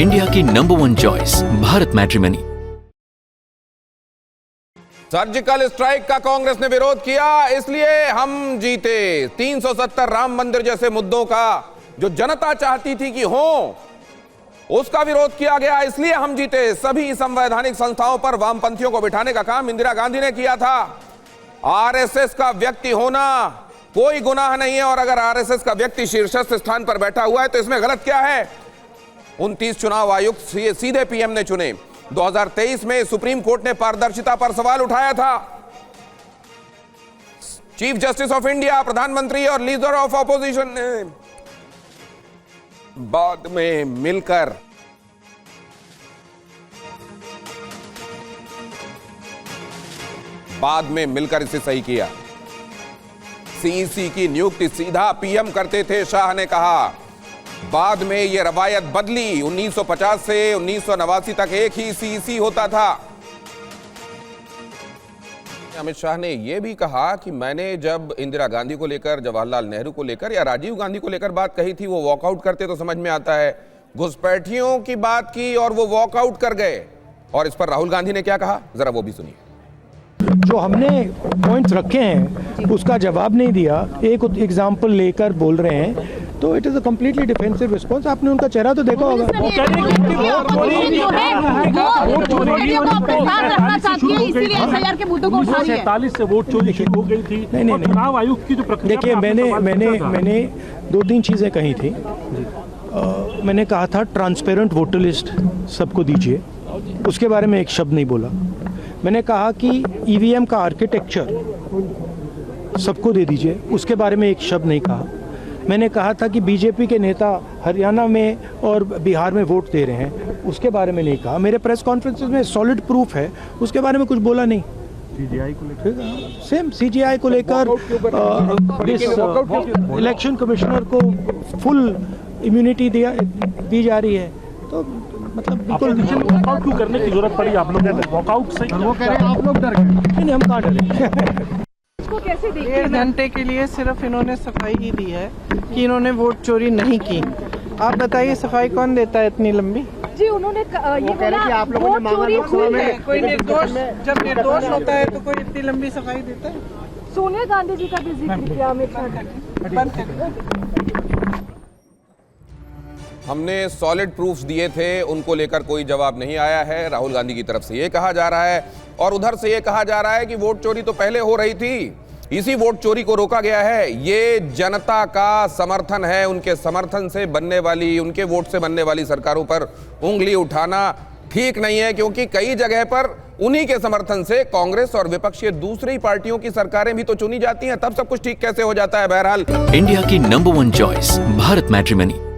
India की number 1 choice Bharat matrimony. Surgical strike का कांग्रेस ने विरोध किया, इसलिए हम जीते। 370 राम मंदिर जैसे मुद्दों का जो जनता चाहती थी कि हो, उसका विरोध किया गया, इसलिए हम जीते। सभी संवैधानिक संस्थाओं पर वामपंथियों को बिठाने का काम इंदिरा गांधी ने किया था। आरएसएस का व्यक्ति होना कोई गुनाह नहीं है, और अगर आरएसएस का व्यक्ति शीर्षस्थ स्थान पर बैठा हुआ है तो इसमें गलत क्या है। 29 चुनाव आयुक्त सीधे पीएम ने चुने। 2023 में सुप्रीम कोर्ट ने पारदर्शिता पर सवाल उठाया था। चीफ जस्टिस ऑफ इंडिया, प्रधानमंत्री और लीडर ऑफ ऑपोजिशन ने बाद में मिलकर इसे सही किया। सीईसी की नियुक्ति सीधा पीएम करते थे, शाह ने कहा। बाद में यह रवायत बदली। 1950 से 1989 तक एक ही सीईसी होता था। अमित शाह ने यह भी कहा कि मैंने जब इंदिरा गांधी को लेकर, जवाहरलाल नेहरू को लेकर या राजीव गांधी को लेकर बात कही थी, वो वॉकआउट करते तो समझ में आता है। घुसपैठियों की बात की और वो वॉकआउट कर गए। और इस पर राहुल गांधी ने क्या कहा, जरा वो भी सुनिए। जो हमने पॉइंट्स रखे हैं उसका जवाब नहीं दिया, एक एग्जाम्पल लेकर बोल रहे हैं, तो it is a completely defensive response. आपने उनका चेहरा तो देखा होगा। 47 से वोट चोरी शुरू हो गई थी। नहीं, चुनाव आयोग की जो प्रक्रिया, देखिए, मैंने 2-3 चीज़ें कही थी। मैंने कहा था ट्रांसपेरेंट वोटर लिस्ट सबको दीजिए, उसके बारे में एक शब्द नहीं बोला। मैंने कहा कि ईवीएम का आर्किटेक्चर सबको दे दीजिए, उसके बारे में एक शब्द नहीं कहा। मैंने कहा था कि बीजेपी के नेता हरियाणा में और बिहार में वोट दे रहे हैं, उसके बारे में नहीं कहा। मेरे प्रेस कॉन्फ्रेंसेस में सॉलिड प्रूफ है, उसके बारे में कुछ बोला नहीं। सीजीआई को लेकर सेम सीजीआई को लेकर इलेक्शन कमिश्नर को फुल इम्यूनिटी दी जा रही है, तो मतलब बिल्कुल वॉकआउट क्यों करने की जरूरत पड़ी आप लोगों को? वॉकआउट सही वो करें, आप लोग डर गए। नहीं, हम कहाँ डरे। इसको कैसे देखते हैं? 1 घंटे के लिए सिर्फ इन्होंने सफाई ही दी है कि इन्होंने वोट चोरी नहीं की। आप बताइए, सफाई कौन देता है इतनी लंबी? जी, उन्होंने ये बोला कि आप लोगों ने मांगा लोकसभा में। कोई निर्दोष, जब निर्दोष होता है तो कोई इतनी लंबी सफाई देता है? सोनिया गांधी जी का भी जिक्र किया अमित शाह ने। हमने सॉलिड प्रूफ्स दिए थे, उनको लेकर कोई जवाब नहीं आया है। राहुल गांधी की तरफ से ये कहा जा रहा है और उधर से ये कहा जा रहा है कि वोट चोरी तो पहले हो रही थी, इसी वोट चोरी को रोका गया है। ये जनता का समर्थन है, उनके समर्थन से बनने वाली, उनके वोट से बनने वाली सरकारों पर उंगली उठाना ठीक नहीं है, क्योंकि कई जगह पर उन्हीं के समर्थन से कांग्रेस और विपक्षी दूसरी पार्टियों की सरकारें भी तो चुनी जाती हैं। तब सब कुछ ठीक कैसे हो जाता है। बहरहाल, इंडिया की नंबर 1 चॉइस भारत मैट्रिमनी।